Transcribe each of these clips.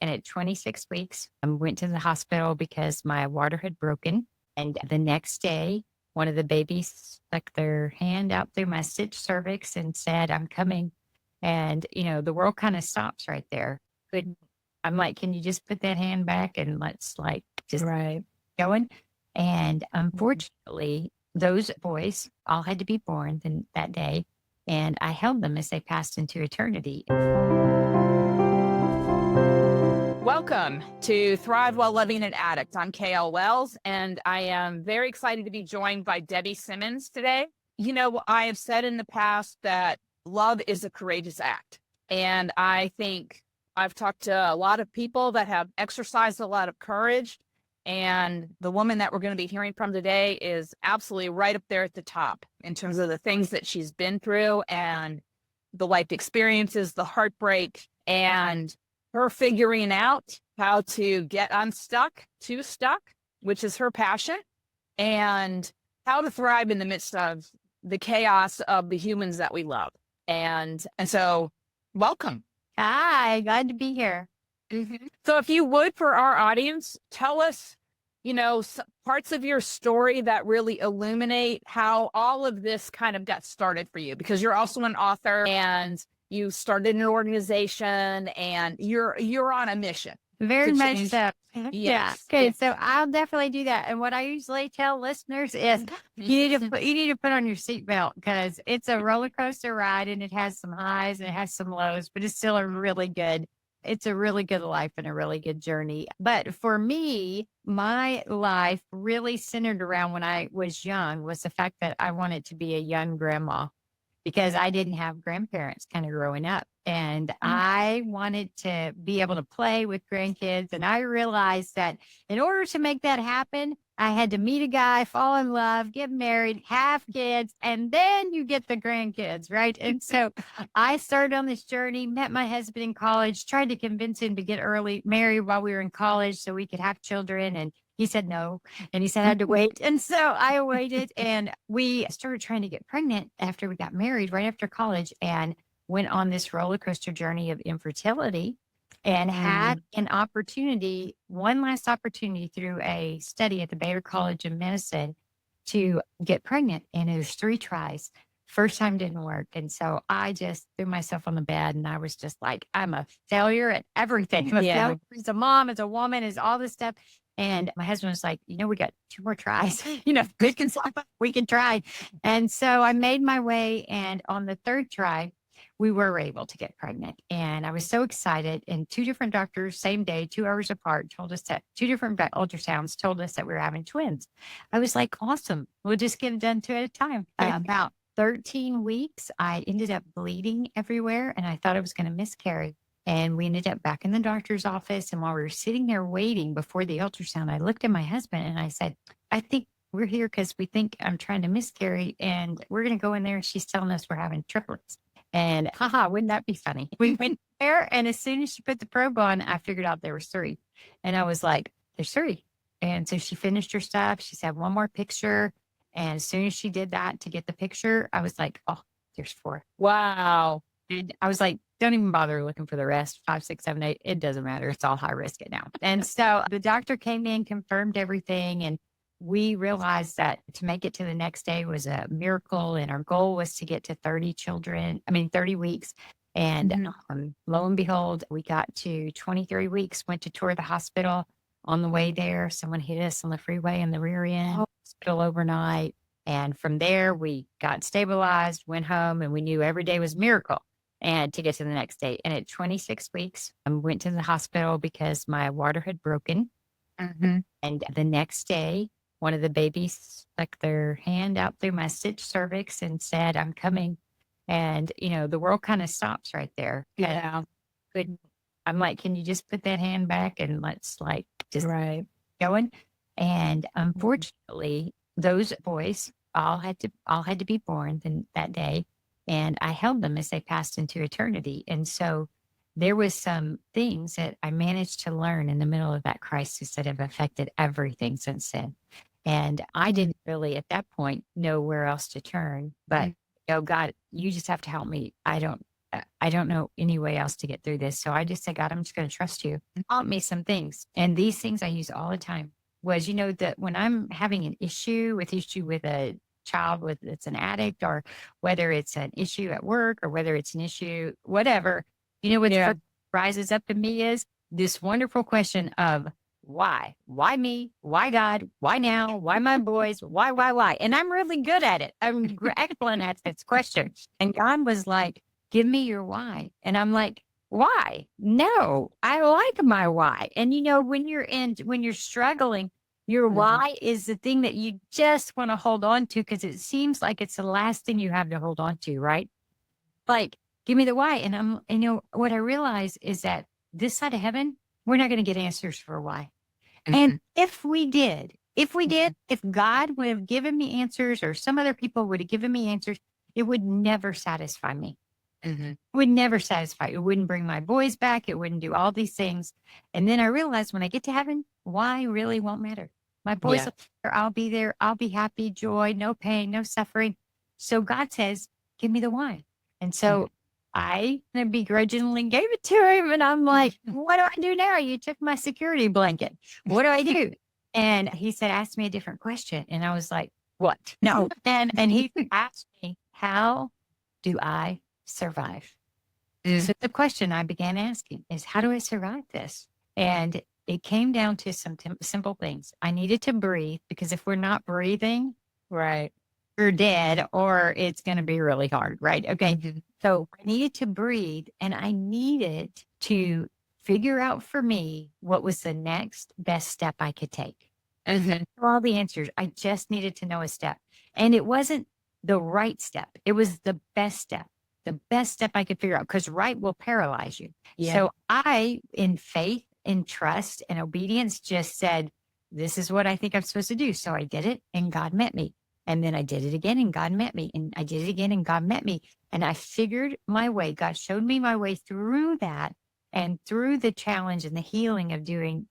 And at 26 weeks, I went to the hospital because my water had broken. And the next day, one of the babies stuck their hand out through my stitched cervix and said, I'm coming. And, the world kind of stops right there. I'm like, can you just put that hand back and let's just Right. going? And unfortunately, those boys all had to be born that day. And I held them as they passed into eternity. Welcome to Thrive While Loving an Addict. I'm KL Wells, and I am very excited to be joined by Debbie Simmons today. I have said in the past that love is a courageous act. And I think I've talked to a lot of people that have exercised a lot of courage. And the woman that we're going to be hearing from today is absolutely right up there at the top in terms of the things that she's been through and the life experiences, the heartbreak, and her figuring out how to get unstuck to stuck, which is her passion, and how to thrive in the midst of the chaos of the humans that we love. And so welcome. Hi, glad to be here. So if you would, for our audience, tell us, parts of your story that really illuminate how all of this kind of got started for you, because you're also an author and you started an organization and you're on a mission. Very much so. Yeah. Yes. Okay. So I'll definitely do that. And what I usually tell listeners is you need to put on your seatbelt because it's a roller coaster ride and it has some highs and it has some lows, but it's a really good life and a really good journey. But for me, my life really centered around when I was young was the fact that I wanted to be a young grandma because I didn't have grandparents kind of growing up. And I wanted to be able to play with grandkids. And I realized that in order to make that happen, I had to meet a guy, fall in love, get married, have kids, and then you get the grandkids, right? And so I started on this journey, met my husband in college, tried to convince him to get early married while we were in college so we could have children. And he said no. And he said I had to wait. And so I waited and we started trying to get pregnant after we got married, right after college, and went on this roller coaster journey of infertility and had one last opportunity through a study at the Baylor College of Medicine to get pregnant. And it was 3 tries. First time didn't work. And so I just threw myself on the bed and I was just like, I'm a failure at everything. I'm a failure as a mom, as a woman, as all this stuff. And my husband was like, we got 2 more tries, we can try. And so I made my way. And on the 3rd try, we were able to get pregnant. And I was so excited. And 2 different doctors, same day, 2 hours apart, told us that 2 different ultrasounds told us that we were having twins. I was like, awesome. We'll just get it done 2 at a time. About 13 weeks, I ended up bleeding everywhere and I thought I was going to miscarry. And we ended up back in the doctor's office. And while we were sitting there waiting before the ultrasound, I looked at my husband and I said, I think we're here because we think I'm trying to miscarry and we're going to go in there and she's telling us we're having triplets. And wouldn't that be funny? We went there and as soon as she put the probe on, I figured out there was 3. And I was like, there's 3. And so she finished her stuff. She said 1 more picture. And as soon as she did that to get the picture, I was like, oh, there's 4. Wow. And I was like, don't even bother looking for the rest. 5, 6, 7, 8. It doesn't matter. It's all high risk now. And so the doctor came in, confirmed everything. And we realized that to make it to the next day was a miracle. And our goal was to get to 30 weeks. And lo and behold, we got to 23 weeks, went to tour the hospital. On the way there, someone hit us on the freeway in the rear end, hospital overnight. And from there, we got stabilized, went home, and we knew every day was a miracle and to get to the next day. And at 26 weeks, I went to the hospital because my water had broken. And the next day, one of the babies stuck their hand out through my stitched cervix and said, I'm coming. And, the world kind of stops right there. Yeah. I'm like, can you just put that hand back and let's just right. going? And unfortunately, those boys all had to be born that day. And I held them as they passed into eternity. And so there was some things that I managed to learn in the middle of that crisis that have affected everything since then. And I didn't really at that point know where else to turn, but God, you just have to help me. I don't I don't know any way else to get through this. So I just said, God, I'm just going to trust you. Taught me some things. And these things I use all the time was, that when I'm having an issue with a child with it's an addict, or whether it's an issue at work, or whether it's an issue, whatever, what first rises up in me is this wonderful question of why me, why God, why now, why my boys, why? And I'm really good at it. I'm excellent at this question. And God was like, give me your why. And I'm like, why? No, I like my why. And when you're struggling, your why is the thing that you just want to hold on to, because it seems like it's the last thing you have to hold on to, right? Like, give me the why. And what I realize is that this side of heaven, we're not going to get answers for why. And if God would have given me answers, or some other people would have given me answers, it would never satisfy me. It would never satisfy. It wouldn't bring my boys back. It wouldn't do all these things. And then I realized when I get to heaven, why really won't matter. My boys will be there. I'll be there. I'll be happy, joy, no pain, no suffering. So God says, give me the why. And so I begrudgingly gave it to him. And I'm like, what do I do now? You took my security blanket. What do I do? And he said, ask me a different question. And I was like, what? No. And he asked me, how do I survive? So the question I began asking is, how do I survive this? And it came down to some simple things. I needed to breathe, because if we're not breathing, Right. we're dead, or it's going to be really hard, right? Okay. So I needed to breathe, and I needed to figure out for me what was the next best step I could take. For all the answers, I just needed to know a step. And it wasn't the right step. It was the best step I could figure out, because right will paralyze you. Yeah. So I, in faith, in trust, and obedience, just said, this is what I think I'm supposed to do. So I did it, and God met me. And then I did it again, and God met me. And I did it again, and God met me. And I figured my way. God showed me my way through that, and through the challenge and the healing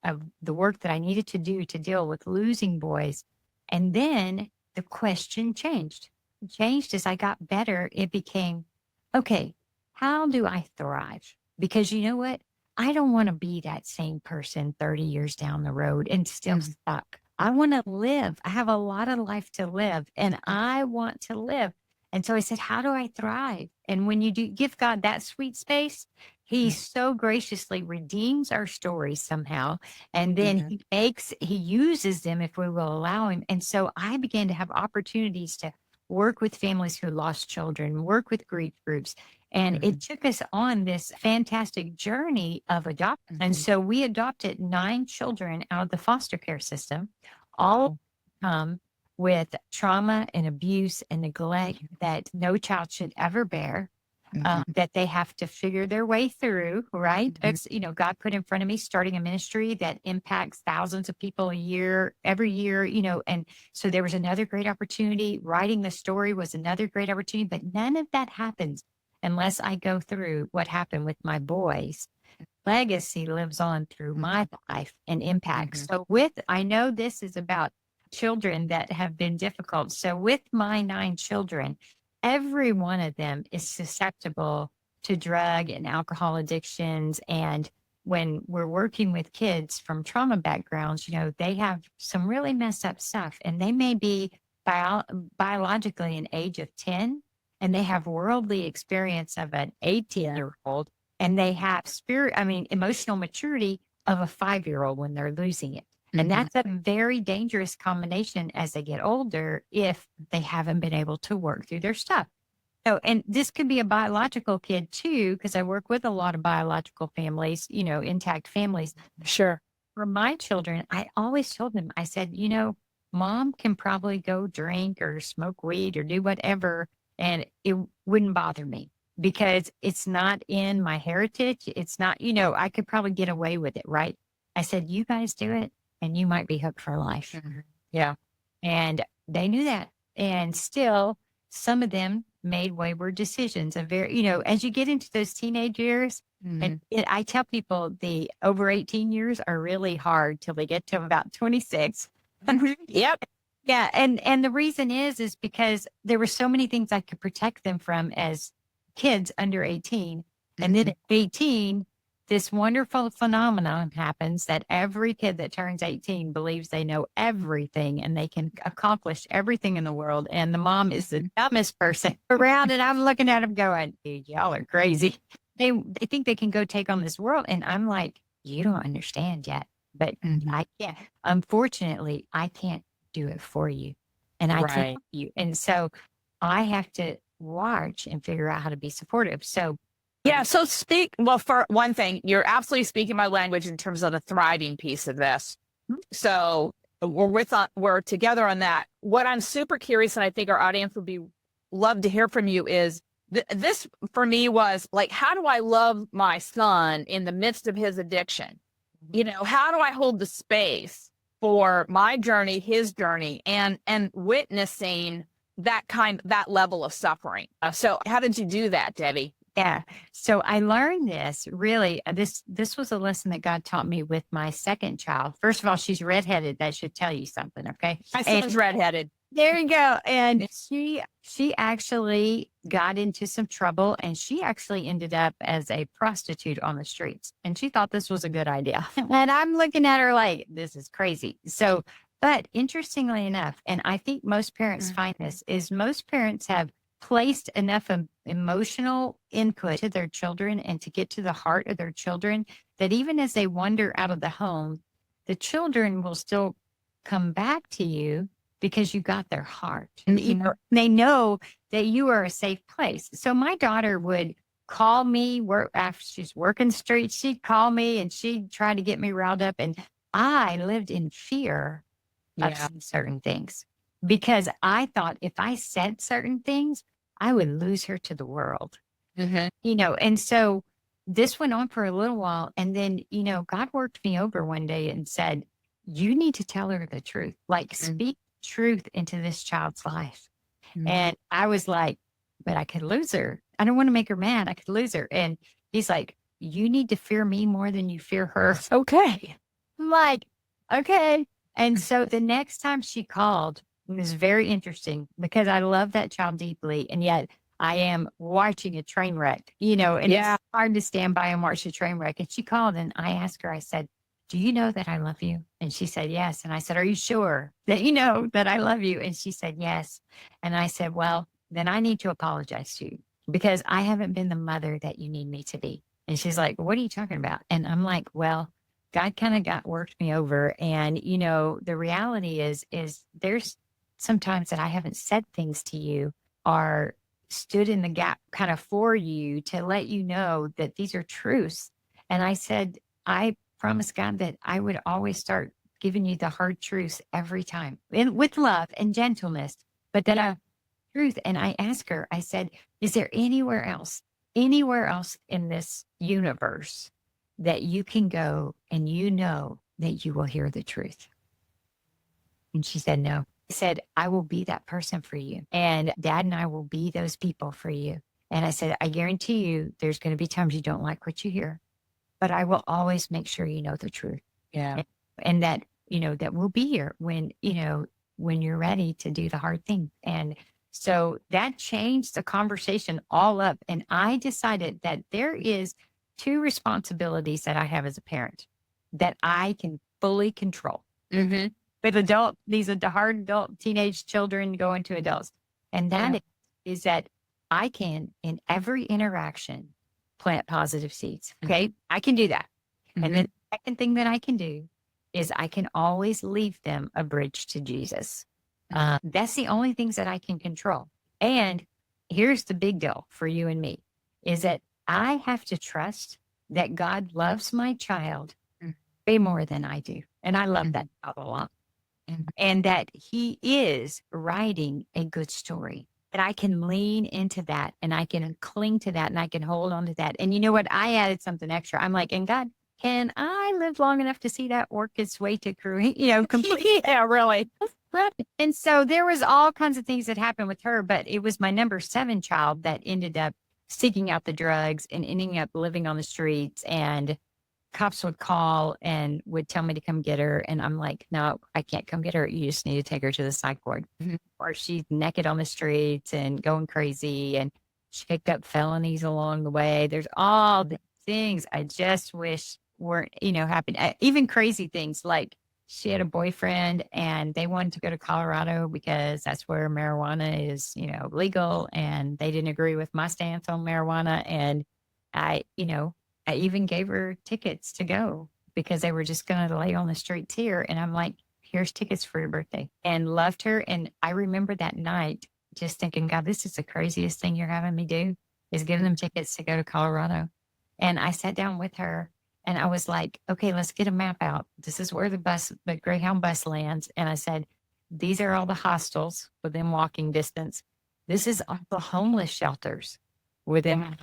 of the work that I needed to do to deal with losing boys. And then the question changed. It changed as I got better. It became, okay, how do I thrive? Because you know what? I don't want to be that same person 30 years down the road and still stuck. I want to live. I have a lot of life to live, and I want to live. And so I said, how do I thrive? And when you do give God that sweet space, he so graciously redeems our stories somehow. And then he uses them if we will allow him. And so I began to have opportunities to work with families who lost children, work with grief groups. And it took us on this fantastic journey of adoption. And so we adopted 9 children out of the foster care system, all with trauma and abuse and neglect that no child should ever bear, that they have to figure their way through, right? It's, God put in front of me starting a ministry that impacts thousands of people every year, and so there was another great opportunity. Writing the story was another great opportunity, but none of that happens unless I go through what happened with my boys. Legacy lives on through my life and impacts. So I know this is about children that have been difficult. So with my 9 children, every one of them is susceptible to drug and alcohol addictions. And when we're working with kids from trauma backgrounds, they have some really messed up stuff, and they may be biologically an age of 10, and they have worldly experience of an 18-year-old, and they have emotional maturity of a 5-year-old when they're losing it. And that's a very dangerous combination as they get older if they haven't been able to work through their stuff. So, and this could be a biological kid too, because I work with a lot of biological families, intact families. Sure. For my children, I always told them, I said, mom can probably go drink or smoke weed or do whatever, and it wouldn't bother me, because it's not in my heritage. It's not, I could probably get away with it, right? I said, you guys do it, and you might be hooked for life. Yeah. And they knew that. And still, some of them made wayward decisions. As you get into those teenage years, and I tell people the over 18 years are really hard till they get to about 26. Yep. Yeah. And the reason is because there were so many things I could protect them from as kids under 18. And then at 18, this wonderful phenomenon happens that every kid that turns 18 believes they know everything and they can accomplish everything in the world. And the mom is the dumbest person around. And I'm looking at them going, dude, y'all are crazy. They think they can go take on this world. And I'm like, you don't understand yet, but I can't. Unfortunately, I can't do it for you. And I can't help you. And so I have to watch and figure out how to be supportive. So yeah. So for one thing, you're absolutely speaking my language in terms of the thriving piece of this. So we're together on that. What I'm super curious, and I think our audience would love to hear from you is this for me was like, how do I love my son in the midst of his addiction? You know, how do I hold the space for my journey, his journey, and witnessing that level of suffering? So how did you do that, Debbie? Yeah. So I learned this really, this was a lesson that God taught me with my second child. First of all, she's redheaded. That should tell you something. Okay. My son's redheaded. There you go. And she actually got into some trouble and she actually ended up as a prostitute on the streets. And she thought this was a good idea. And I'm looking at her like, this is crazy. So, but interestingly enough, and I think most parents find this, is most parents have placed enough emotional input to their children and to get to the heart of their children that even as they wander out of the home, the children will still come back to you because you got their heart. And they know that you are a safe place. So my daughter would call me after she's working streets. She'd call me and she'd try to get me riled up. And I lived in fear of certain things. Because I thought if I said certain things, I would lose her to the world, and so this went on for a little while. And then, God worked me over one day and said, you need to tell her the truth, like speak truth into this child's life. And I was like, but I could lose her. I don't want to make her mad. I could lose her. And he's like, you need to fear me more than you fear her. Okay. I'm like, okay. And so the next time she called, it was very interesting because I love that child deeply. And yet I am watching a train wreck, and it's hard to stand by and watch a train wreck. And she called and I asked her, I said, do you know that I love you? And she said, yes. And I said, are you sure that you know that I love you? And she said, yes. And I said, well, then I need to apologize to you because I haven't been the mother that you need me to be. And she's like, what are you talking about? And I'm like, well, God kind of worked me over. And, the reality is there's sometimes that I haven't said things to you or stood in the gap kind of for you to let you know that these are truths. And I said, I promised God that I would always start giving you the hard truths every time and with love and gentleness, but then truth. And I asked her, I said, is there anywhere else in this universe that you can go and that you will hear the truth? And she said, no. I said, I will be that person for you. And Dad and I will be those people for you. And I said, I guarantee you there's going to be times you don't like what you hear, but I will always make sure you know the truth. Yeah. And that, that we'll be here when you're ready to do the hard thing. And so that changed the conversation all up. And I decided that there is two responsibilities that I have as a parent that I can fully control. But these are the hard adult teenage children going to adults. And that is that I can, in every interaction, plant positive seeds. Okay. I can do that. And then the second thing that I can do is I can always leave them a bridge to Jesus. That's the only things that I can control. And here's the big deal for you and me is that I have to trust that God loves my child way more than I do. And I love that child a lot. And that he is writing a good story. And I can lean into that and I can cling to that and I can hold on to that. And you know what? I added something extra. I'm like, and God, can I live long enough to see that work its way to complete? Yeah, really. And so there was all kinds of things that happened with her, but it was my number 7 child that ended up seeking out the drugs and ending up living on the streets, and cops would call and would tell me to come get her. And I'm like, no, I can't come get her. You just need to take her to the psych ward. Or she's naked on the streets and going crazy. And picked up felonies along the way. There's all the things I just wish weren't, happening. Even crazy things like she had a boyfriend and they wanted to go to Colorado because that's where marijuana is, legal. And they didn't agree with my stance on marijuana. And I even gave her tickets to go because they were just going to lay on the streets here. And I'm like, here's tickets for your birthday, and loved her. And I remember that night just thinking, God, this is the craziest thing you're having me do, is give them tickets to go to Colorado. And I sat down with her and I was like, okay, let's get a map out. This is where the Greyhound bus lands. And I said, these are all the hostels within walking distance. This is all the homeless shelters within.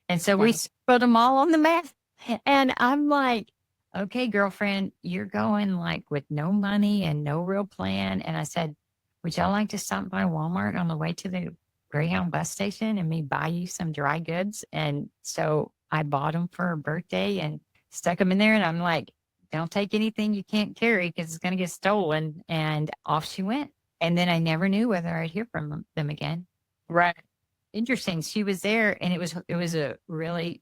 And so we put them all on the map. And I'm like, okay, girlfriend, you're going like with no money and no real plan. And I said, would y'all like to stop by Walmart on the way to the Greyhound bus station and me buy you some dry goods? And so I bought them for her birthday and stuck them in there. And I'm like, don't take anything you can't carry because it's going to get stolen. And off she went. And then I never knew whether I'd hear from them again. Right. Interesting. She was there, and it was a really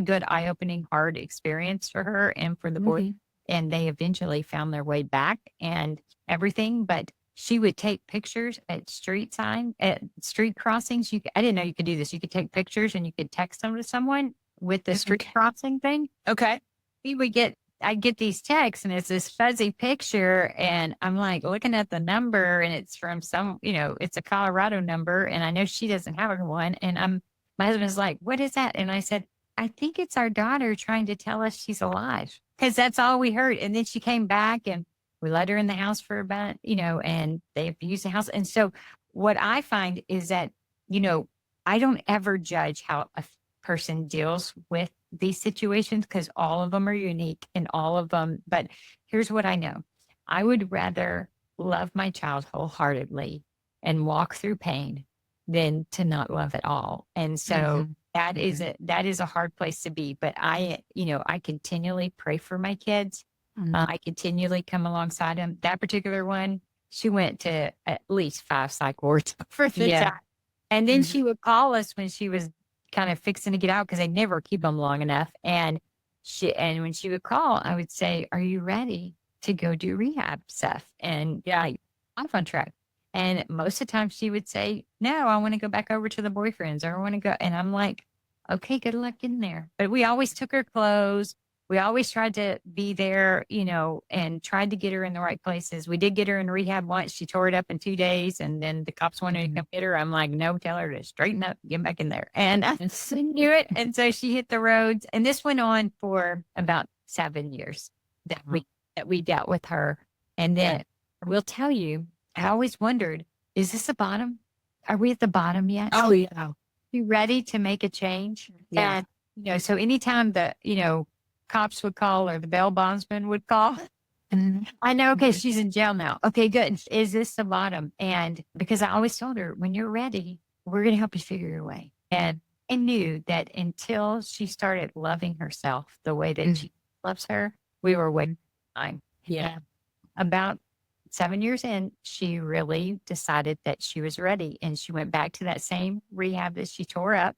good, eye-opening, hard experience for her and for the boy. And they eventually found their way back and everything. But she would take pictures at street crossings. I didn't know you could do this. You could take pictures and you could text them to someone with the street crossing thing. Okay. I'd get these texts and it's this fuzzy picture, and I'm like looking at the number, and it's from it's a Colorado number, and I know she doesn't have one. And my husband's like, what is that? And I said, I think it's our daughter trying to tell us she's alive, because that's all we heard. And then she came back and we let her in the house for about, and they abused the house. And so what I find is that, I don't ever judge how a person deals with these situations, because all of them are unique and all of them. But here's what I know. I would rather love my child wholeheartedly and walk through pain than to not love at all. And so that is a hard place to be. But I continually pray for my kids. I continually come alongside them. That particular one, she went to at least 5 psych wards for the time. And then she would call us when she was kind of fixing to get out, because they never keep them long enough. And when she would call, I would say, are you ready to go do rehab stuff? And I'm on track. And most of the time she would say, no, I want to go back over to the boyfriends, or I want to go. And I'm like, okay, good luck in there. But we always took her clothes. We always tried to be there, and tried to get her in the right places. We did get her in rehab once. She tore it up in 2 days, and then the cops wanted to come get her. I'm like, no, tell her to straighten up, get back in there. And I knew it. And so she hit the roads. And this went on for about 7 years that we dealt with her. And then I will tell you, I always wondered, is this the bottom? Are we at the bottom yet? Oh, yeah. You ready to make a change? Yeah. And, so anytime the, cops would call or the bail bondsman would call, I know, okay, she's in jail now. Okay, good. Is this the bottom? And because I always told her, when you're ready, we're going to help you figure your way. And I knew that until she started loving herself the way that she loves her, we were waiting time. Yeah. And about 7 years in, she really decided that she was ready. And she went back to that same rehab that she tore up.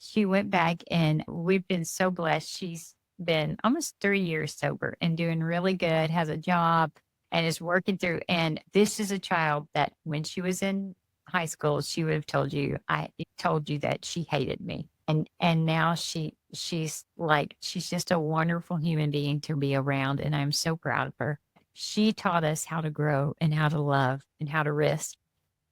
She went back, and we've been so blessed. She's been almost 3 years sober and doing really good, has a job, and is working through. And this is a child that when she was in high school, she would have told you, I told you that she hated me. And now she's just a wonderful human being to be around. And I'm so proud of her. She taught us how to grow and how to love and how to risk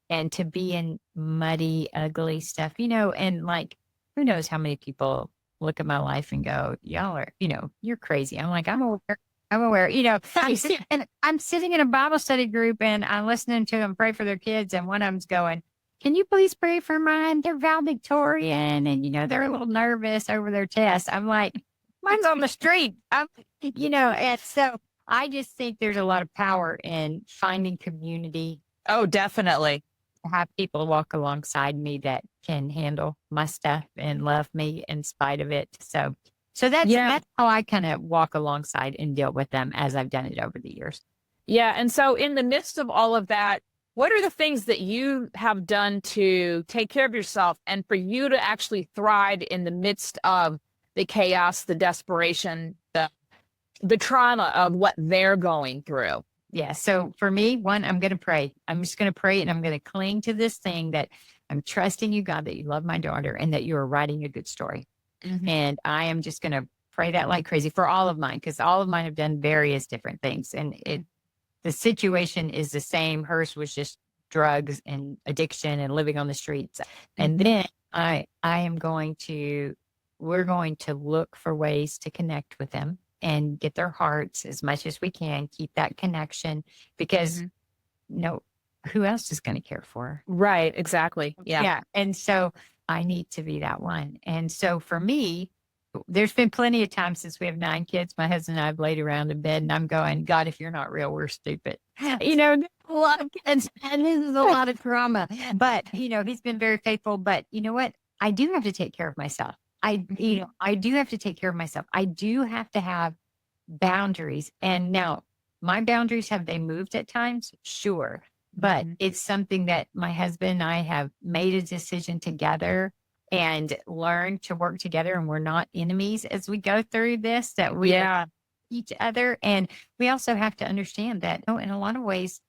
and to be in muddy, ugly stuff, and like, who knows how many people look at my life and go, y'all are, you're crazy. I'm like, I'm aware. I'm sitting in a Bible study group and I'm listening to them pray for their kids. And one of them's going, can you please pray for mine? They're valedictorian. And, they're a little nervous over their test. I'm like, mine's on the street. And so I just think there's a lot of power in finding community. Oh, definitely. To have people walk alongside me that can handle my stuff and love me in spite of it. So that's how I kind of walk alongside and deal with them as I've done it over the years. Yeah. And so in the midst of all of that, What are the things that you have done to take care of yourself and for you to actually thrive in the midst of the chaos, the desperation, the trauma of what they're going through? Yeah. So for me, one, I'm going to pray. I'm just going to pray and I'm going to cling to this thing that I'm trusting you, God, that you love my daughter and that you are writing a good story. And I am just going to pray that like crazy for all of mine, because all of mine have done various different things. And the situation is the same. Hers was just drugs and addiction and living on the streets. And then we're going to look for ways to connect with them and get their hearts as much as we can, keep that connection, because who else is going to care for her? Right. Exactly. Yeah. Yeah. And so I need to be that one. And so for me, there's been plenty of times since we have 9 kids, my husband and I have laid around in bed and I'm going, God, if you're not real, we're stupid. A lot of kids, and this is a lot of trauma. But, he's been very faithful. But you know what? I do have to take care of myself. I do have to take care of myself. I do have to have boundaries. And now my boundaries, have they moved at times? Sure. But it's something that my husband and I have made a decision together and learned to work together. And we're not enemies as we go through this, that we each other. And we also have to understand that in a lot of ways,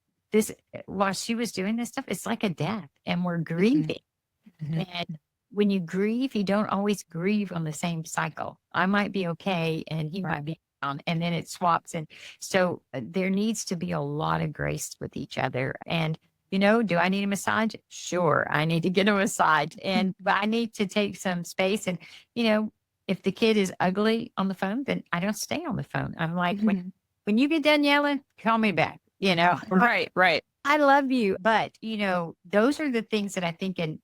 while she was doing this stuff, it's like a death and we're grieving. And when you grieve, you don't always grieve on the same cycle. I might be okay and he might be down, and then it swaps. And so there needs to be a lot of grace with each other. And, do I need a massage? Sure. I need to get a massage, but I need to take some space. And, if the kid is ugly on the phone, then I don't stay on the phone. I'm like, when you get done yelling, call me back, Right. I love you. But, those are the things that I think, and,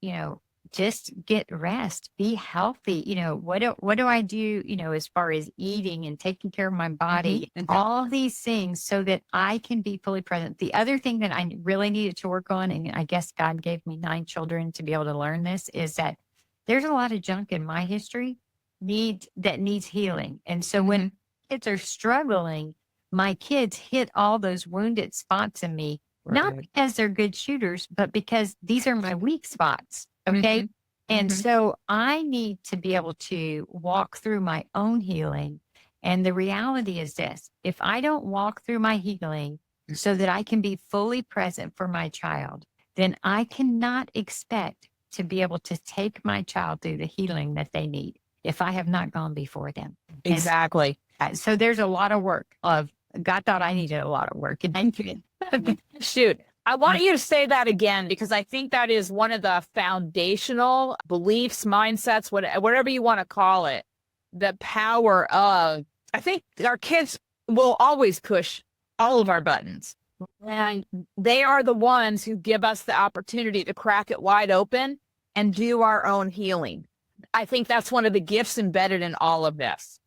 just get rest, be healthy. What do I do, as far as eating and taking care of my body, all these things so that I can be fully present. The other thing that I really needed to work on, and I guess God gave me 9 children to be able to learn this, is that there's a lot of junk in my history that needs healing. And so when kids are struggling, my kids hit all those wounded spots in me, not because they're good shooters, but because these are my weak spots. Okay. And so I need to be able to walk through my own healing. And the reality is this: if I don't walk through my healing so that I can be fully present for my child, then I cannot expect to be able to take my child through the healing that they need if I have not gone before them. Exactly. And so there's a lot of work God thought I needed a lot of work. And shoot. I want you to say that again, because I think that is one of the foundational beliefs, mindsets, whatever you want to call it. The power of, I think our kids will always push all of our buttons. And they are the ones who give us the opportunity to crack it wide open and do our own healing. I think that's one of the gifts embedded in all of this.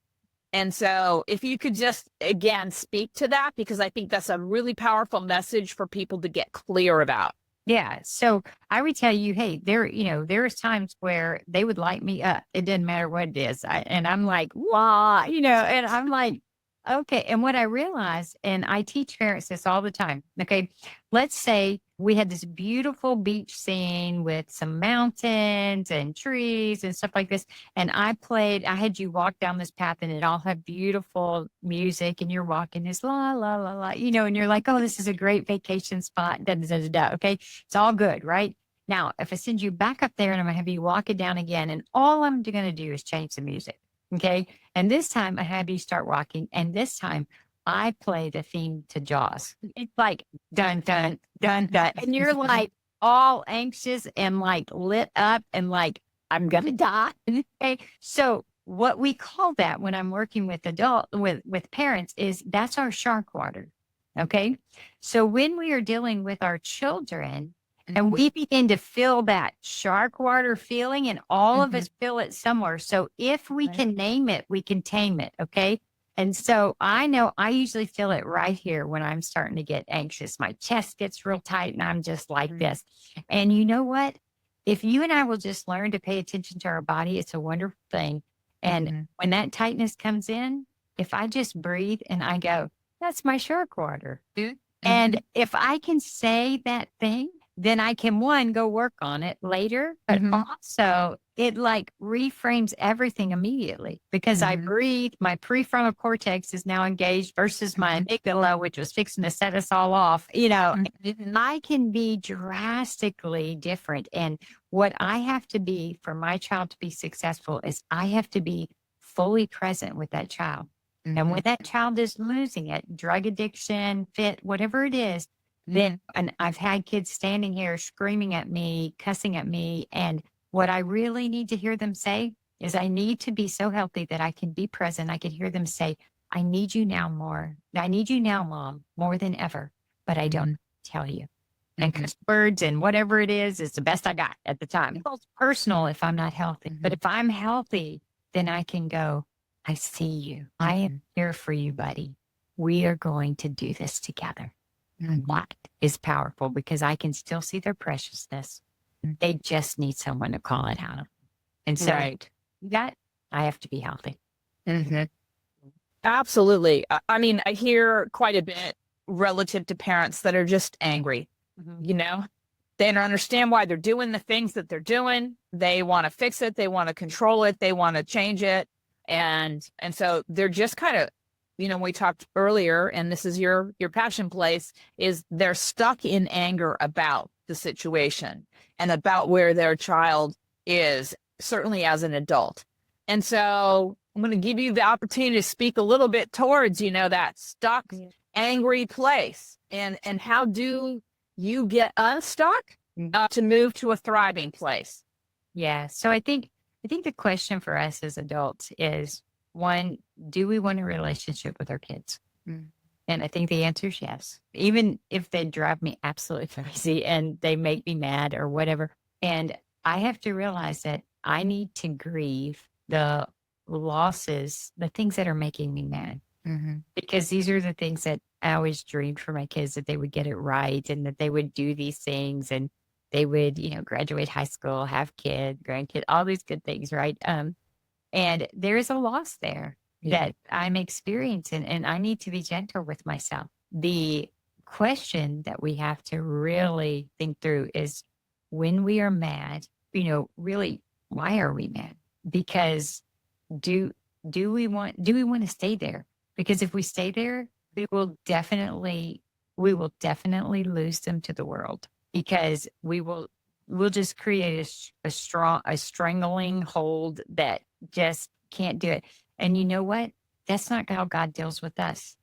And so if you could just, again, speak to that, because I think that's a really powerful message for people to get clear about. Yeah. So I would tell you, hey, there's times where they would light me up. It doesn't matter what it is. And I'm like, wow, and I'm like, okay. And what I realized, and I teach parents this all the time. Okay. Let's say we had this beautiful beach scene with some mountains and trees and stuff like this. And I had you walk down this path and it all had beautiful music and you're walking this la, la, la, la, and you're like, oh, this is a great vacation spot. Da, da, da, da. Okay. It's all good. Right. Now, if I send you back up there and I'm going to have you walk it down again, and all I'm going to do is change the music. Okay. And this time I have you start walking. And this time I play the theme to Jaws. It's like dun, dun, dun, dun. And you're like all anxious and like lit up and like, I'm going to die. Okay. So what we call that when I'm working with with parents is that's our shark water. Okay. So when we are dealing with our children, and we begin to feel that shark water feeling, and all of us feel it somewhere. So if we can name it, we can tame it. Okay. And so I know I usually feel it right here when I'm starting to get anxious. My chest gets real tight and I'm just like this. And you know what? If you and I will just learn to pay attention to our body, it's a wonderful thing. And when that tightness comes in, if I just breathe and I go, that's my shark water. And if I can say that thing, then I can, one, go work on it later, but also it like reframes everything immediately because I breathe. My prefrontal cortex is now engaged versus my amygdala, which was fixing to set us all off. I can be drastically different. And what I have to be for my child to be successful is I have to be fully present with that child. And when that child is losing it, drug addiction, fit, whatever it is, then, and I've had kids standing here screaming at me, cussing at me. And what I really need to hear them say is I need to be so healthy that I can be present. I can hear them say, I need you now more. I need you now, Mom, more than ever, but I don't tell you. And cuss words and whatever it is the best I got at the time. It feels personal if I'm not healthy. But if I'm healthy, then I can go, I see you. I am here for you, buddy. We are going to do this together. That is powerful because I can still see their preciousness. They just need someone to call it out of. And so that I have to be healthy. Absolutely. I mean, I hear quite a bit relative to parents that are just angry. They don't understand why they're doing the things that they're doing. They want to fix it. They want to control it. They want to change it. And so they're just kind of, we talked earlier, and this is your passion place, is they're stuck in anger about the situation and about where their child is, certainly as an adult. And so I'm going to give you the opportunity to speak a little bit towards, that stuck, angry place. And how do you get unstuck to move to a thriving place? Yeah. So I think the question for us as adults is, one, do we want a relationship with our kids? And I think the answer is yes, even if they drive me absolutely crazy and they make me mad or whatever. And I have to realize that I need to grieve the losses, the things that are making me mad, because these are the things that I always dreamed for my kids, that they would get it right and that they would do these things and they would, graduate high school, have kids, grandkids, all these good things, right? And there is a loss there that I'm experiencing, and I need to be gentle with myself. The question that we have to really think through is, when we are mad, really, why are we mad? Because do we want to stay there? Because if we stay there, we will definitely lose them to the world, because we'll just create a strangling hold that just can't do it. And you know what? That's not how God deals with us.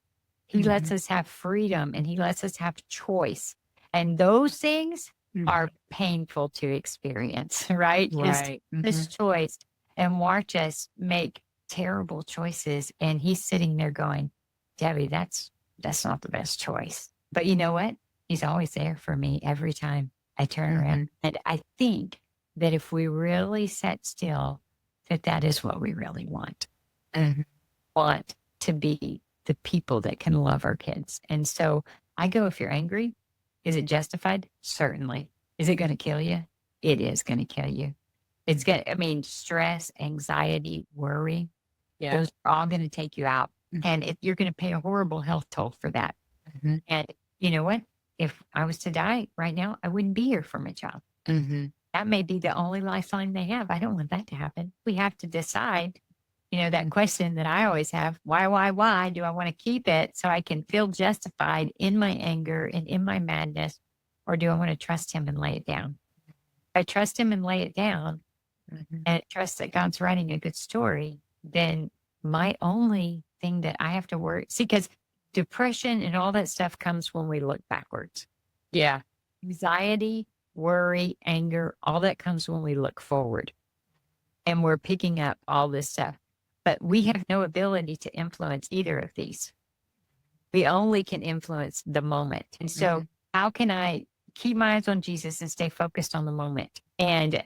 He lets us have freedom and he lets us have choice. And those things are painful to experience, right? Right. This choice, and watch us make terrible choices. And he's sitting there going, Debbie, that's not the best choice. But you know what? He's always there for me every time I turn around. And I think that if we really sit still, that is what we really want. Want to be the people that can love our kids. And so I go, if you're angry, is it justified? Certainly. Is it going to kill you? It is going to kill you. It's going to, stress, anxiety, worry, those are all going to take you out. And you're going to pay a horrible health toll for that. And you know what? If I was to die right now, I wouldn't be here for my child. That may be the only lifeline they have. I don't want that to happen. We have to decide, that question that I always have, why do I want to keep it so I can feel justified in my anger and in my madness? Or do I want to trust him and lay it down? If I trust him and lay it down and trust that God's writing a good story, then my only thing that I have to worry, because depression and all that stuff comes when we look backwards. Yeah. Anxiety, worry, anger, all that comes when we look forward. And we're picking up all this stuff. But we have no ability to influence either of these. We only can influence the moment. And so how can I keep my eyes on Jesus and stay focused on the moment? And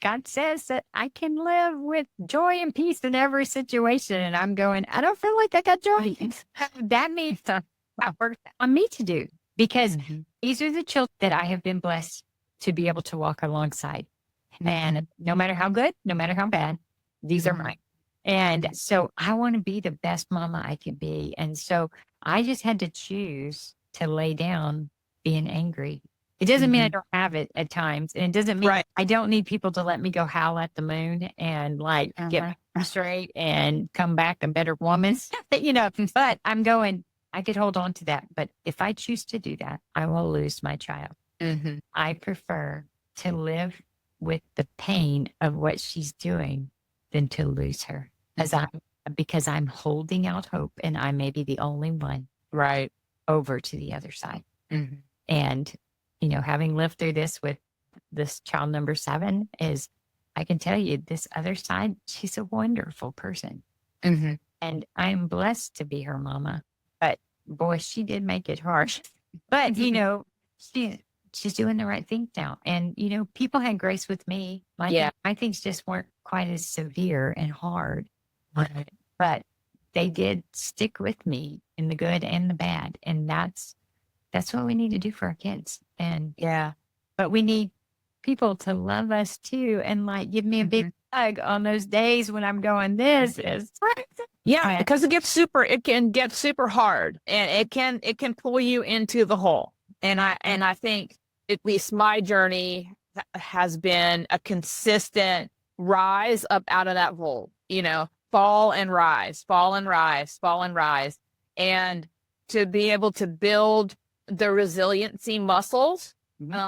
God says that I can live with joy and peace in every situation. And I'm going, I don't feel like I got joy. That means work on me to do, because these are the children that I have been blessed to be able to walk alongside. And no matter how good, no matter how bad, these are mine. And so I want to be the best mama I can be. And so I just had to choose to lay down being angry. It doesn't mean I don't have it at times. And it doesn't mean I don't need people to let me go howl at the moon and like get straight and come back a better woman, but I'm going, I could hold on to that. But if I choose to do that, I will lose my child. I prefer to live with the pain of what she's doing than to lose her because I'm holding out hope and I may be the only one over to the other side. And, having lived through this with this child number 7 is, I can tell you this other side, she's a wonderful person. And I'm blessed to be her mama. But boy, she did make it hard. But, she's doing the right thing now. And, people had grace with me. My things just weren't quite as severe and hard. But they did stick with me in the good and the bad. And that's what we need to do for our kids. And but we need people to love us too. And like, give me a big hug on those days when I'm going, this is. Because it can get super hard and it can pull you into the hole. And I think at least my journey has been a consistent rise up out of that hole, fall and rise, fall and rise, fall and rise. And to be able to build the resiliency muscles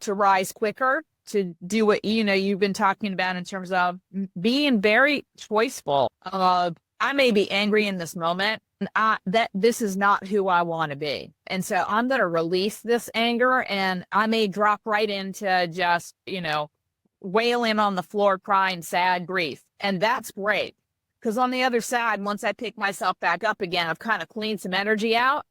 to rise quicker, to do what, you've been talking about in terms of being very choiceful. I may be angry in this moment, that this is not who I want to be. And so I'm going to release this anger and I may drop right into just, wailing on the floor, crying, sad grief. And that's great. Because on the other side, once I pick myself back up again, I've kind of cleaned some energy out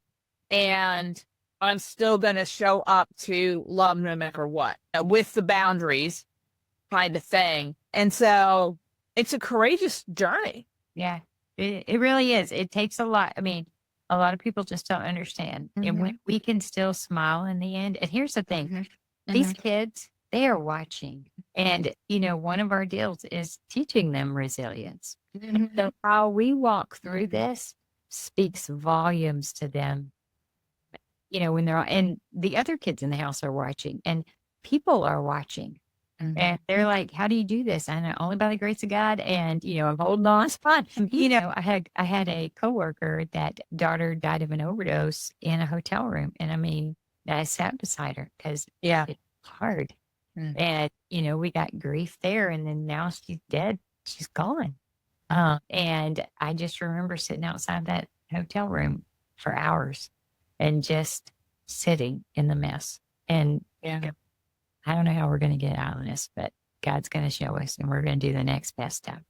and I'm still going to show up to love no matter what, with the boundaries kind of thing. And so it's a courageous journey. Yeah, it really is. It takes a lot. I mean, a lot of people just don't understand. And when we can still smile in the end. And here's the thing. These kids, they are watching. And, one of our deals is teaching them resilience. So how we walk through this speaks volumes to them. When they're and the other kids in the house are watching and people are watching and they're like, how do you do this? I know only by the grace of God. And, I'm holding on. It's fun. I had a coworker that daughter died of an overdose in a hotel room. And I mean, I sat beside her because it's hard. And, we got grief there and then now she's dead. She's gone. And I just remember sitting outside that hotel room for hours and just sitting in the mess. And I don't know how we're going to get out of this, but God's going to show us and we're going to do the next best step.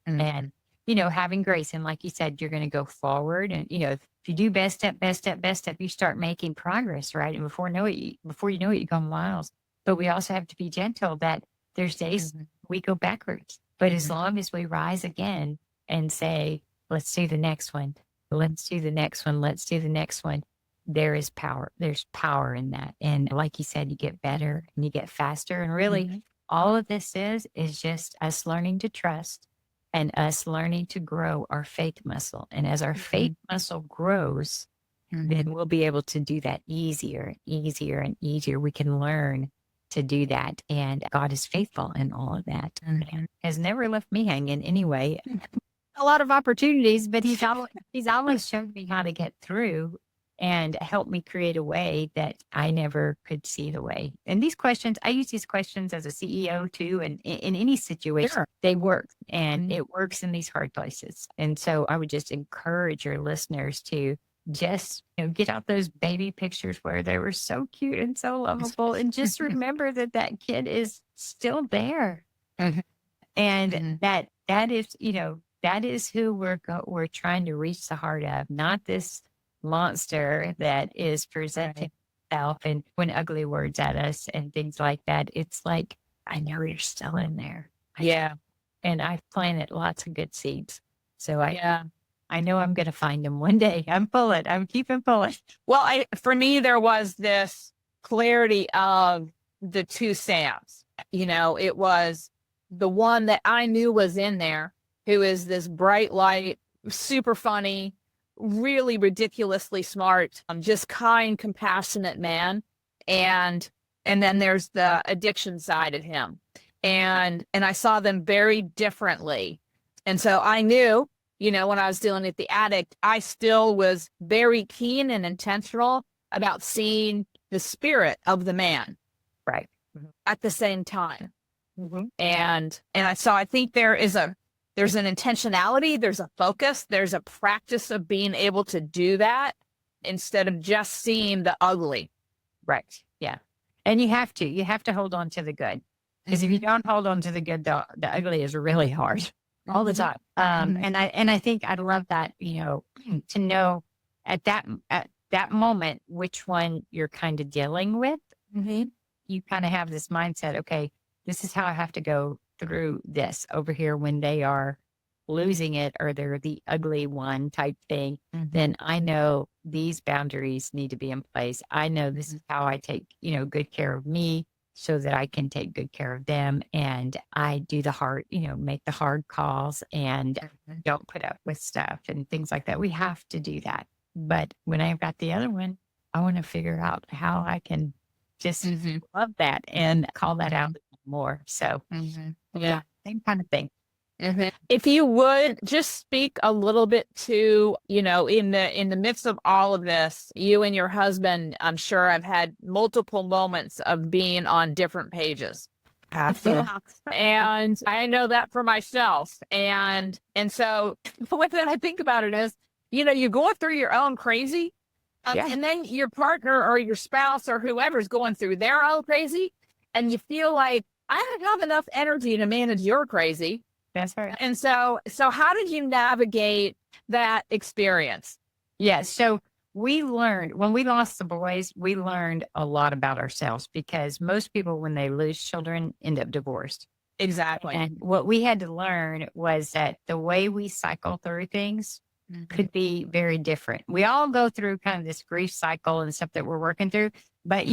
And, having grace. And like you said, you're going to go forward. And, if you do best step, you start making progress, right? And before you know it, you go miles. But we also have to be gentle that there's days we go backwards. But as long as we rise again and say, let's do the next one. Let's do the next one. Let's do the next one. There is power. There's power in that. And like you said, you get better and you get faster. And really all of this is just us learning to trust and us learning to grow our faith muscle. And as our faith muscle grows, then we'll be able to do that easier and easier. We can learn to do that. And God is faithful in all of that. Has never left me hanging anyway. A lot of opportunities, but he's always showed me how to get through and helped me create a way that I never could see the way. And these questions, I use these questions as a CEO too. And in any situation, they work and it works in these hard places. And so I would just encourage your listeners to just get out those baby pictures where they were so cute and so lovable and just remember that kid is still there. And that is, that is who we're trying to reach the heart of, not this monster that is presenting itself and when ugly words at us and things like that. It's like, I know you're still in there. And I've planted lots of good seeds. So I know I'm going to find them one day. I'm keeping pulling. Well, for me, there was this clarity of the two Sams. It was the one that I knew was in there, who is this bright light, super funny, really ridiculously smart, just kind, compassionate man. And then there's the addiction side of him. And I saw them very differently. And so I knew, when I was dealing with the addict, I still was very keen and intentional about seeing the spirit of the man. Right. At the same time. And I think there's an intentionality, there's a focus, there's a practice of being able to do that instead of just seeing the ugly. Right. Yeah. And you have to hold on to the good, because if you don't hold on to the good, the ugly is really hard all the time. And I think I'd love that, to know at that moment, which one you're kind of dealing with. You kind of have this mindset. Okay, this is how I have to go through this over here when they are losing it or they're the ugly one type thing. Then I know these boundaries need to be in place. I know this is how I take, good care of me so that I can take good care of them. And I do the hard, make the hard calls and don't put up with stuff and things like that. We have to do that. But when I've got the other one, I want to figure out how I can just love that and call that out more. So yeah, same kind of thing. If you would just speak a little bit to, in the midst of all of this, you and your husband, I'm sure I've had multiple moments of being on different pages. And I know that for myself. And so the way that I think about it is, you're going through your own crazy. And then your partner or your spouse or whoever is going through their own crazy. And you feel like, I don't have enough energy to manage your crazy. That's right. And so how did you navigate that experience? Yeah. So we learned when we lost the boys, we learned a lot about ourselves, because most people, when they lose children, end up divorced. Exactly. And what we had to learn was that the way we cycle through things could be very different. We all go through kind of this grief cycle and stuff that we're working through. But,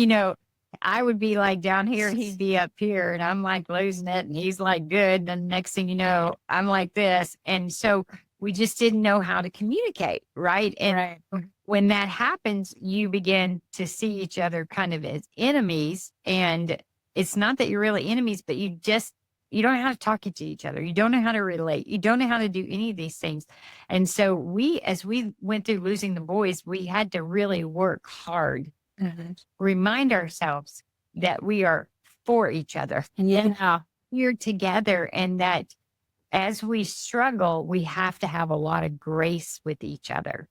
I would be like down here, he'd be up here, and I'm like losing it, and he's like good. And the next thing you know, I'm like this. And so we just didn't know how to communicate. Right. And when that happens, you begin to see each other kind of as enemies. And it's not that you're really enemies, but you don't know how to talk to each other. You don't know how to relate. You don't know how to do any of these things. And so as we went through losing the boys, we had to really work hard. Remind ourselves that we are for each other. Yeah. We're together, and that as we struggle, we have to have a lot of grace with each other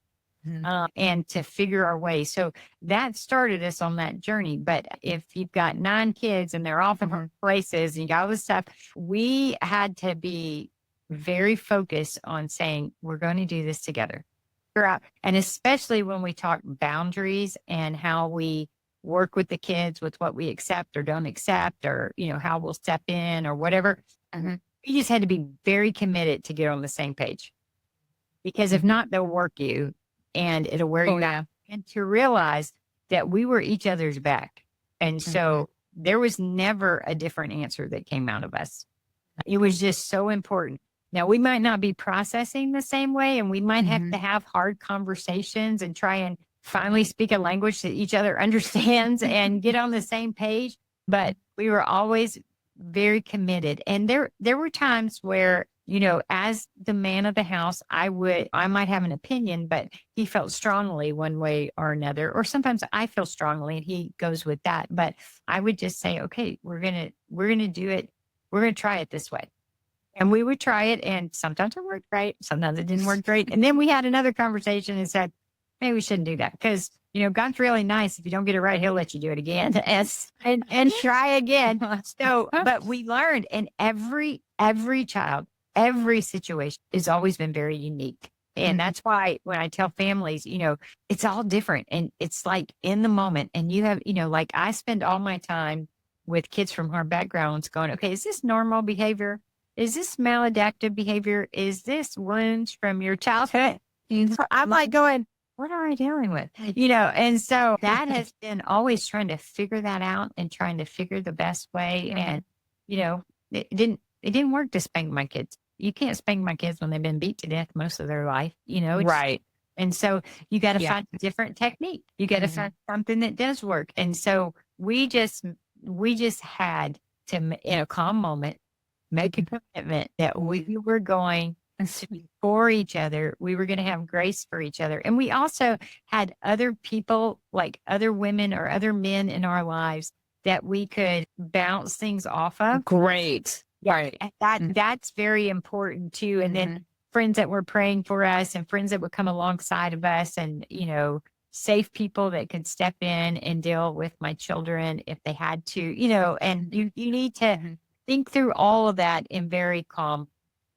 and to figure our way. So that started us on that journey. But if you've got 9 kids and they're off in different places and you got all this stuff, we had to be very focused on saying, we're going to do this together. And especially when we talk boundaries and how we work with the kids with what we accept or don't accept, or, how we'll step in or whatever. We just had to be very committed to get on the same page, because if not, they'll work you and it'll wear you out. And to realize that we were each other's back. And so there was never a different answer that came out of us. It was just so important. Now, we might not be processing the same way, and we might have to have hard conversations and try and finally speak a language that each other understands and get on the same page. But we were always very committed. And there were times where, as the man of the house, I might have an opinion, but he felt strongly one way or another. Or sometimes I feel strongly and he goes with that. But I would just say, okay, we're going to do it. We're going to try it this way. And we would try it, and sometimes it worked great, sometimes it didn't work great. And then we had another conversation and said, maybe we shouldn't do that, because, God's really nice. If you don't get it right, he'll let you do it again and try again. So, but we learned, and every child, every situation has always been very unique. And that's why when I tell families, it's all different, and it's like in the moment. And you have, like I spend all my time with kids from hard backgrounds going, okay, is this normal behavior? Is this maladaptive behavior? Is this wounds from your childhood? I'm like going, what are I dealing with? And so that has been always trying to figure that out and trying to figure the best way. And, it didn't work to spank my kids. You can't spank my kids when they've been beat to death most of their life, Right. And so you got to Yeah. find a different technique. You got to find something that does work. And so we just had to, in a calm moment, make a commitment that we were going to be for each other. We were going to have grace for each other. And we also had other people, like other women or other men in our lives that we could bounce things off of. Great. Right. And that's very important too. And then friends that were praying for us and friends that would come alongside of us and, safe people that could step in and deal with my children if they had to, and you need to think through all of that in very calm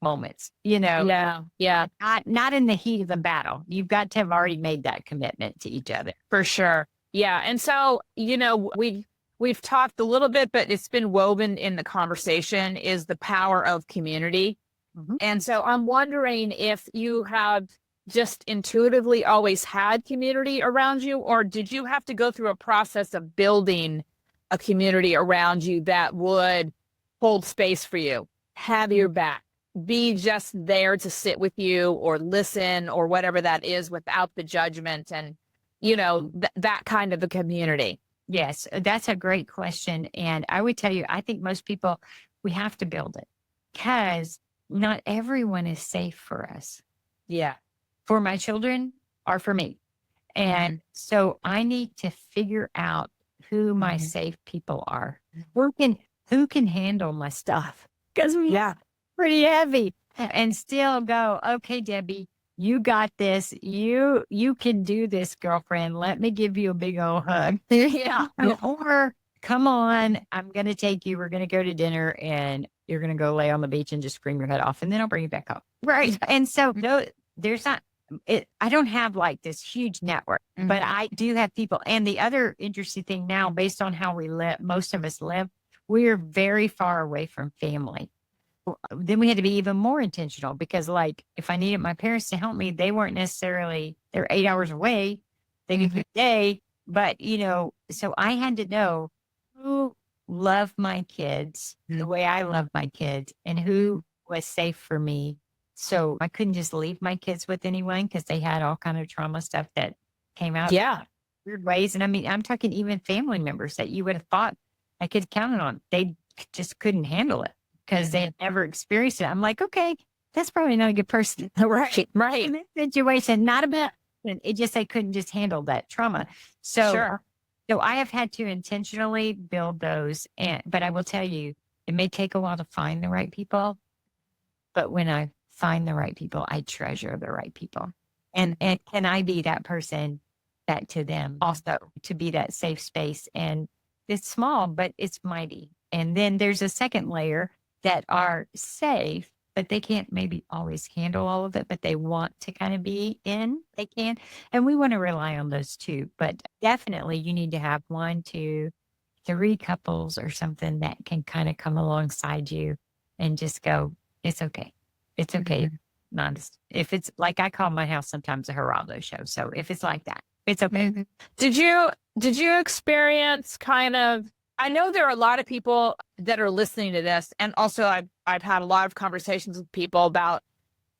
moments, Yeah. Yeah. not in the heat of the battle. You've got to have already made that commitment to each other. For sure. Yeah. And so, we've talked a little bit, but it's been woven in the conversation is the power of community. And so I'm wondering if you have just intuitively always had community around you, or did you have to go through a process of building a community around you that would hold space for you, have your back, be just there to sit with you or listen or whatever that is without the judgment and, that kind of a community? Yes, that's a great question. And I would tell you, I think most people, we have to build it because not everyone is safe for us. Yeah. For my children or for me. And so I need to figure out who my safe people are. Who can handle my stuff? Because pretty heavy. And still go, okay, Debbie, you got this. You can do this, girlfriend. Let me give you a big old hug. Or come on, I'm gonna take you. We're gonna go to dinner and you're gonna go lay on the beach and just scream your head off, and then I'll bring you back home. Right. And so there's not I don't have like this huge network, but I do have people. And the other interesting thing now, based on how we live, most of us live, we're very far away from family. Then we had to be even more intentional because, like, if I needed my parents to help me, they weren't necessarily, they're 8 hours away. They could do a day, but, so I had to know who loved my kids the way I love my kids and who was safe for me. So I couldn't just leave my kids with anyone because they had all kind of trauma stuff that came out weird ways. And I mean, I'm talking even family members that you would have thought I could count on. They just couldn't handle it because they had never experienced it. I'm like, okay, that's probably not a good person. Right. In this situation, not about it. Just they couldn't just handle that trauma. So I have had to intentionally build those. But I will tell you, it may take a while to find the right people. But when I find the right people, I treasure the right people. And can I be that person that to them also to be that safe space? And it's small, but it's mighty. And then there's a second layer that are safe, but they can't maybe always handle all of it, but they want to kind of be in, they can. And we want to rely on those too. But definitely you need to have 1, 2, 3 couples or something that can kind of come alongside you and just go, it's okay. It's okay. If it's like I call my house sometimes a Geraldo show. So if it's like that, it's okay. Did you experience kind of, I know there are a lot of people that are listening to this. And also I've had a lot of conversations with people about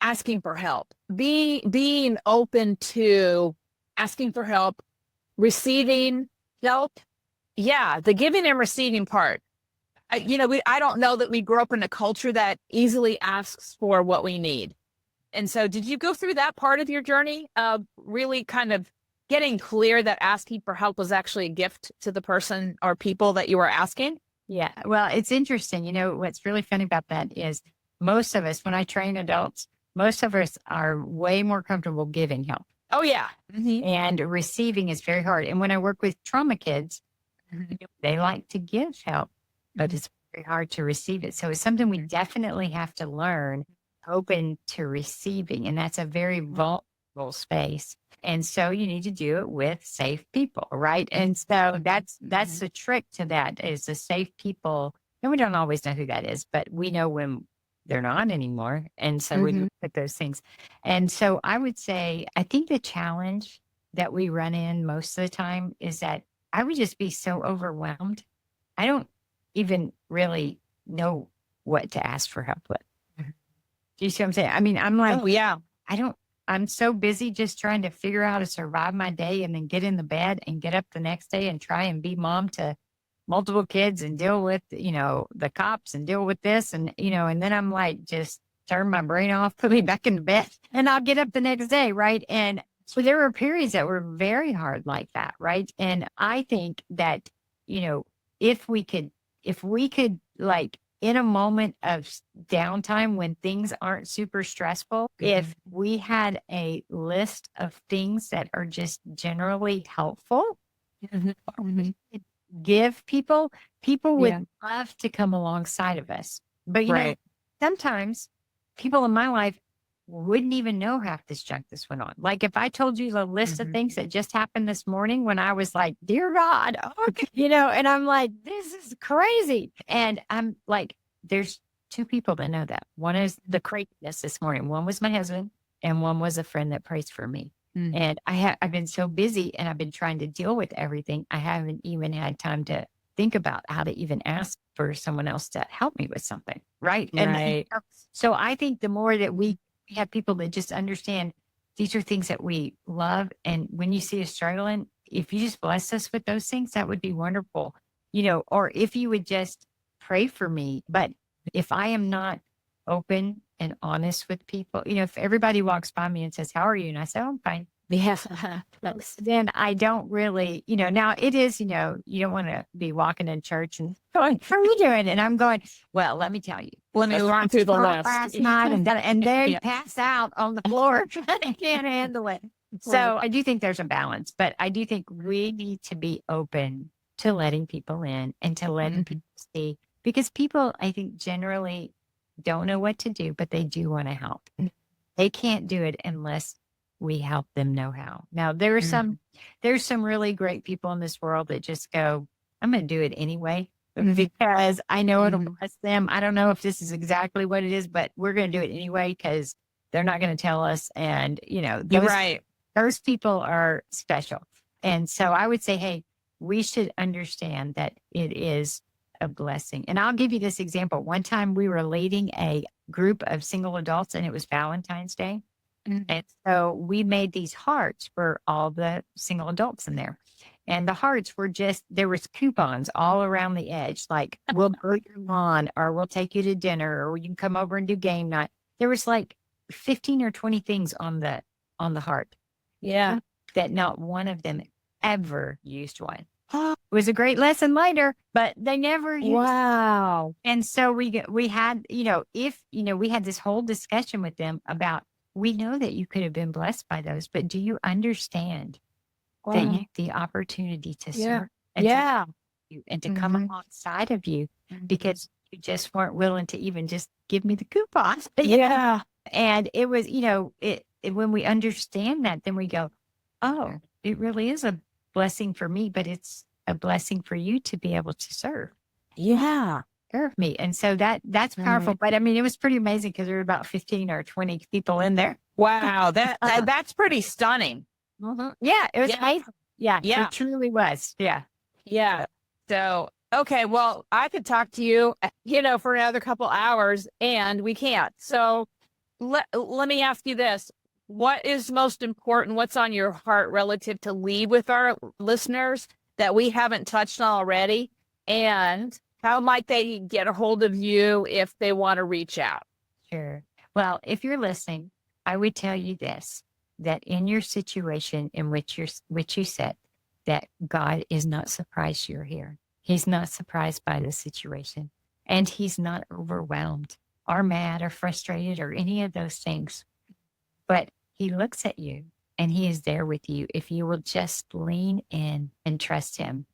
asking for help, being open to asking for help, receiving help. Yeah. The giving and receiving part. I don't know that we grew up in a culture that easily asks for what we need. And so did you go through that part of your journey of really kind of getting clear that asking for help was actually a gift to the person or people that you were asking? Yeah. Well, it's interesting. What's really funny about that is most of us, when I train adults, most of us are way more comfortable giving help. Oh, yeah. And receiving is very hard. And when I work with trauma kids, they like to give help, but it's very hard to receive it. So it's something we definitely have to learn, open to receiving. And that's a very vulnerable space. And so you need to do it with safe people, right? And so that's the trick to that is the safe people. And we don't always know who that is, but we know when they're not anymore. And so we look at those things. And so I would say, I think the challenge that we run in most of the time is that I would just be so overwhelmed. I don't even really know what to ask for help with. Do you see what I'm saying? I mean, I'm like, oh, yeah. I don't I'm so busy just trying to figure out how to survive my day and then get in the bed and get up the next day and try and be mom to multiple kids and deal with, the cops and deal with this. And, and then I'm like, just turn my brain off, put me back in the bed, and I'll get up the next day. Right. And so there were periods that were very hard like that. Right. And I think that, if we could like in a moment of downtime when things aren't super stressful, if we had a list of things that are just generally helpful, give people would love to come alongside of us. But sometimes people in my life wouldn't even know half this junk this went on. Like if I told you the list of things that just happened this morning when I was like, dear God, and I'm like, this is crazy. And I'm like, there's two people that know that. One is the craziness this morning. One was my husband and one was a friend that prays for me. And I've been so busy and I've been trying to deal with everything. I haven't even had time to think about how to even ask for someone else to help me with something. Right. And so I think the more that we have people that just understand these are things that we love. And when you see us struggling, if you just bless us with those things, that would be wonderful, or if you would just pray for me. But if I am not open and honest with people, if everybody walks by me and says, how are you? And I say, oh, I'm fine. Yes. Then I don't really, now it is, you don't want to be walking in church and going, how are you doing? And I'm going, well, let me tell you. Let me run through the list. Last night and they pass out on the floor. They can't handle it. So I do think there's a balance, but I do think we need to be open to letting people in and to letting people see, because people, I think, generally don't know what to do, but they do want to help. They can't do it unless we help them know how. Now there's some really great people in this world that just go, I'm going to do it anyway because I know it'll bless them. I don't know if this is exactly what it is, but we're going to do it anyway because they're not going to tell us. And those people are special. And so I would say, hey, we should understand that it is a blessing. And I'll give you this example. One time we were leading a group of single adults and it was Valentine's Day. And so we made these hearts for all the single adults in there. And the hearts were there was coupons all around the edge, like we'll mow your lawn or we'll take you to dinner or you can come over and do game night. There was like 15 or 20 things on the heart. Yeah. That not one of them ever used one. It was a great lesson later, but they never used. Wow. And so we had, we had this whole discussion with them about, we know that you could have been blessed by those, but do you understand that you have the opportunity to serve and to come alongside of you because you just weren't willing to even just give me the coupons. Yeah. And it was, when we understand that, then we go, oh, it really is a blessing for me, but it's a blessing for you to be able to serve. Yeah. Serve me. And so that's powerful. But I mean, it was pretty amazing because there were about 15 or 20 people in there. Wow. That's pretty stunning. Yeah, it was amazing. Yeah, it truly was. Yeah. Yeah. So, okay. Well, I could talk to you, for another couple hours and we can't. So let me ask you this. What is most important? What's on your heart relative to leave with our listeners that we haven't touched on already? And how might they get a hold of you if they want to reach out? Sure. Well, if you're listening, I would tell you this, that in your situation in which you said that God is not surprised you're here. He's not surprised by the situation and he's not overwhelmed or mad or frustrated or any of those things. But he looks at you and he is there with you if you will just lean in and trust him.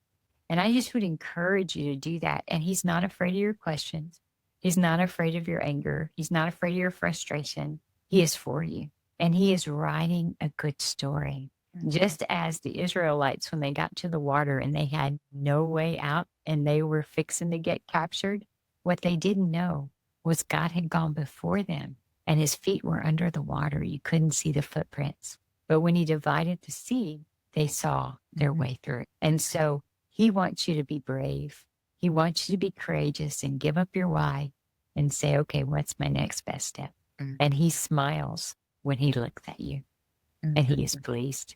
And I just would encourage you to do that. And he's not afraid of your questions. He's not afraid of your anger. He's not afraid of your frustration. He is for you. And he is writing a good story. Just as the Israelites, when they got to the water and they had no way out and they were fixing to get captured, what they didn't know was God had gone before them and his feet were under the water. You couldn't see the footprints. But when he divided the sea, they saw their way through it. And so he wants you to be brave. He wants you to be courageous and give up your why and say, okay, what's my next best step? And he smiles when he looks at you and he is pleased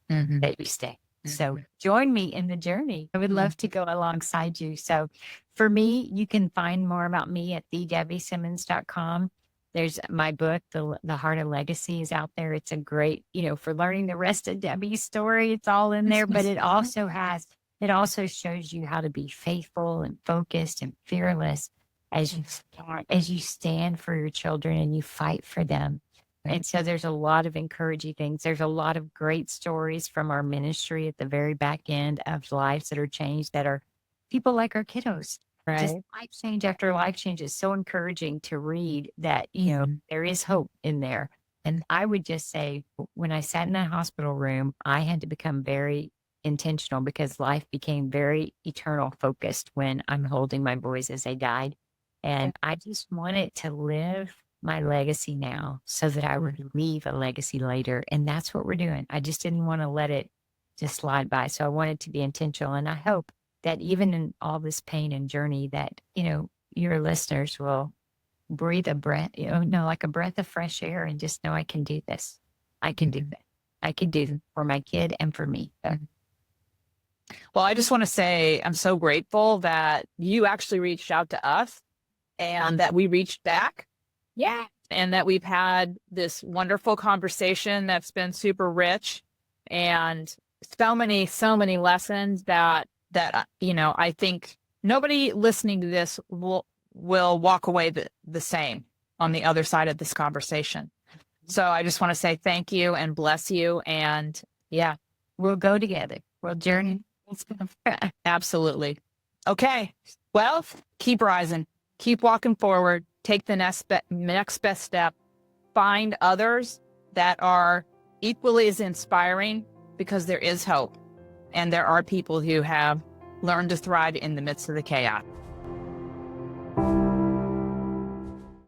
that you stay. So join me in the journey. I would love to go alongside you. So for me, you can find more about me at thedebbiesimmons.com. There's my book, The Heart of Legacy, is out there. It's a great, for learning the rest of Debbie's story. It's all in there, but it also shows you how to be faithful and focused and fearless as you stand for your children and you fight for them. And so there's a lot of encouraging things. There's a lot of great stories from our ministry at the very back end of lives that are changed, that are people like our kiddos. Just life change after life change is so encouraging to read that, there is hope in there. And I would just say, when I sat in that hospital room, I had to become very intentional, because life became very eternal focused when I'm holding my boys as they died. And I just wanted to live my legacy now so that I would leave a legacy later. And that's what we're doing. I just didn't want to let it just slide by. So I wanted to be intentional. And I hope that even in all this pain and journey that, your listeners will breathe a breath, like a breath of fresh air, and just know I can do this. I can do that. I can do it for my kid and for me. Well, I just want to say I'm so grateful that you actually reached out to us and that we reached back. Yeah. And that we've had this wonderful conversation that's been super rich, and so many lessons that I think nobody listening to this will walk away the same on the other side of this conversation. So I just want to say thank you and bless you. And yeah, we'll go together. We'll journey. Absolutely. Okay. Well, keep rising, keep walking forward. Take the next best step. Find others that are equally as inspiring, because there is hope. And there are people who have learned to thrive in the midst of the chaos.